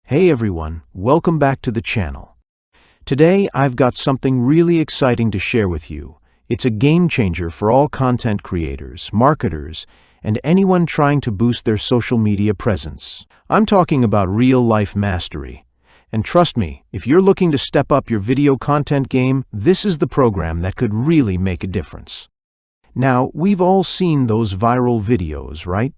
Hey everyone, welcome back to the channel. Today I've got something really exciting to share with you. It's a game changer for all content creators, marketers, and anyone trying to boost their social media presence. I'm talking about real-life mastery. And trust me, if you're looking to step up your video content game, this is the program that could really make a difference. Now, we've all seen those viral videos, right?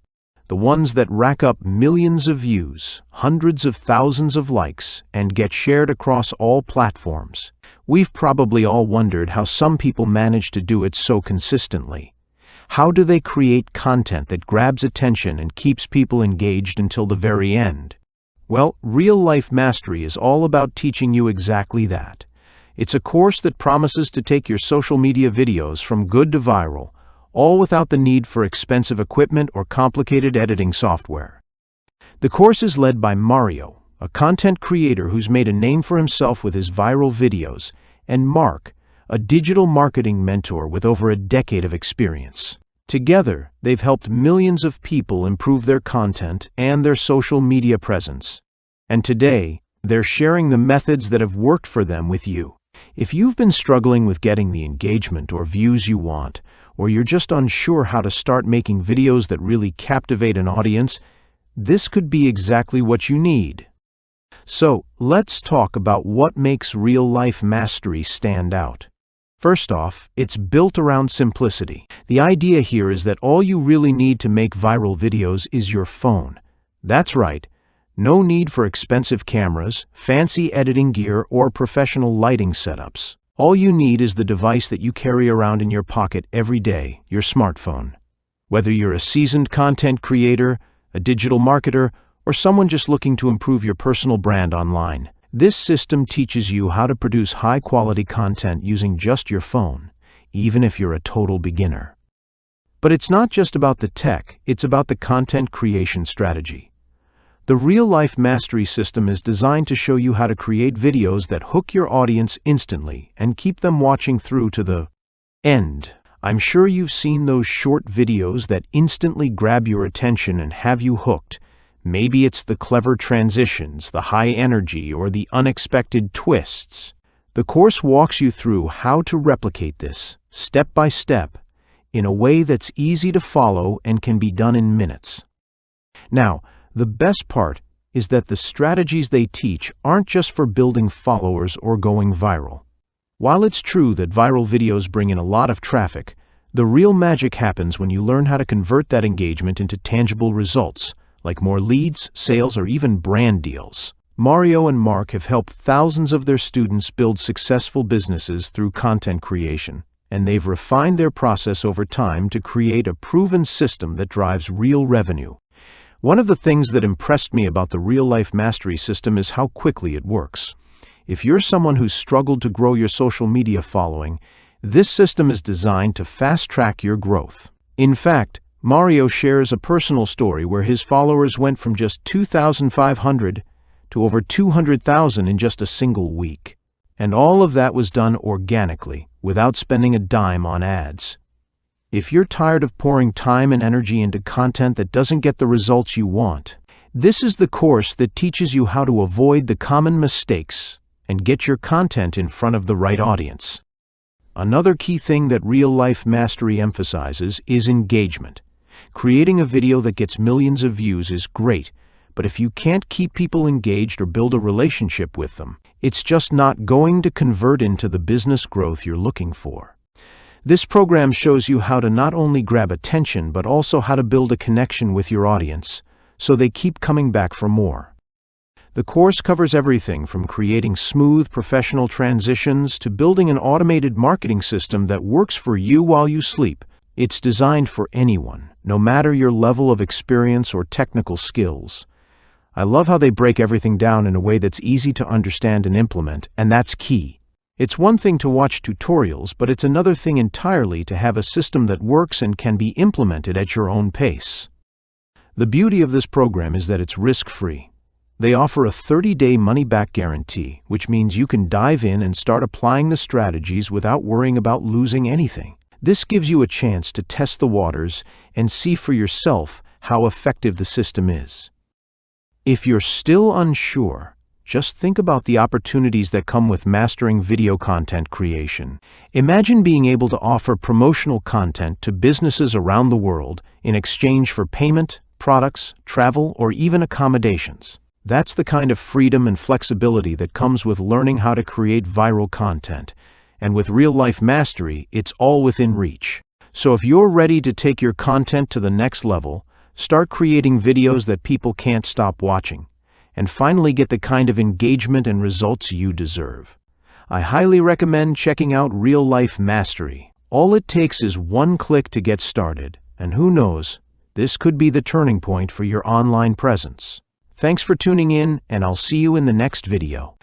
The ones that rack up millions of views, hundreds of thousands of likes, and get shared across all platforms. We've probably all wondered how some people manage to do it so consistently. How do they create content that grabs attention and keeps people engaged until the very end? Well, Real Life Mastery is all about teaching you exactly that. It's a course that promises to take your social media videos from good to viral, all without the need for expensive equipment or complicated editing software. The course is led by Mario, a content creator who's made a name for himself with his viral videos, and Mark, a digital marketing mentor with over a decade of experience. Together, they've helped millions of people improve their content and their social media presence. And today, they're sharing the methods that have worked for them with you. If you've been struggling with getting the engagement or views you want, or you're just unsure how to start making videos that really captivate an audience, this could be exactly what you need. So, let's talk about what makes Real Life Mastery stand out. First off, it's built around simplicity. The idea here is that all you really need to make viral videos is your phone. That's right. No need for expensive cameras, fancy editing gear, or professional lighting setups. All you need is the device that you carry around in your pocket every day, your smartphone. Whether you're a seasoned content creator, a digital marketer, or someone just looking to improve your personal brand online, this system teaches you how to produce high-quality content using just your phone, even if you're a total beginner. But it's not just about the tech, it's about the content creation strategy. The Real Life Mastery system is designed to show you how to create videos that hook your audience instantly and keep them watching through to the end. I'm sure you've seen those short videos that instantly grab your attention and have you hooked. Maybe it's the clever transitions, the high energy, or the unexpected twists. The course walks you through how to replicate this, step by step, in a way that's easy to follow and can be done in minutes. Now, the best part is that the strategies they teach aren't just for building followers or going viral. While it's true that viral videos bring in a lot of traffic, the real magic happens when you learn how to convert that engagement into tangible results, like more leads, sales, or even brand deals. Mario and Mark have helped thousands of their students build successful businesses through content creation, and they've refined their process over time to create a proven system that drives real revenue. One of the things that impressed me about the Real Life Mastery system is how quickly it works. If you're someone who's struggled to grow your social media following, this system is designed to fast-track your growth. In fact, Mario shares a personal story where his followers went from just 2,500 to over 200,000 in just a single week. And all of that was done organically, without spending a dime on ads. If you're tired of pouring time and energy into content that doesn't get the results you want, this is the course that teaches you how to avoid the common mistakes and get your content in front of the right audience. Another key thing that Real Life Mastery emphasizes is engagement. Creating a video that gets millions of views is great, but if you can't keep people engaged or build a relationship with them, it's just not going to convert into the business growth you're looking for. This program shows you how to not only grab attention, but also how to build a connection with your audience, so they keep coming back for more. The course covers everything from creating smooth, professional transitions to building an automated marketing system that works for you while you sleep. It's designed for anyone, no matter your level of experience or technical skills. I love how they break everything down in a way that's easy to understand and implement, and that's key. It's one thing to watch tutorials, but it's another thing entirely to have a system that works and can be implemented at your own pace. The beauty of this program is that it's risk-free. They offer a 30-day money-back guarantee, which means you can dive in and start applying the strategies without worrying about losing anything. This gives you a chance to test the waters and see for yourself how effective the system is. If you're still unsure, just think about the opportunities that come with mastering video content creation. Imagine being able to offer promotional content to businesses around the world in exchange for payment, products, travel, or even accommodations. That's the kind of freedom and flexibility that comes with learning how to create viral content. And with real-life mastery, it's all within reach. So if you're ready to take your content to the next level, start creating videos that people can't stop watching, and finally get the kind of engagement and results you deserve. I highly recommend checking out Real Life Mastery. All it takes is one click to get started, and who knows, this could be the turning point for your online presence. Thanks for tuning in, and I'll see you in the next video.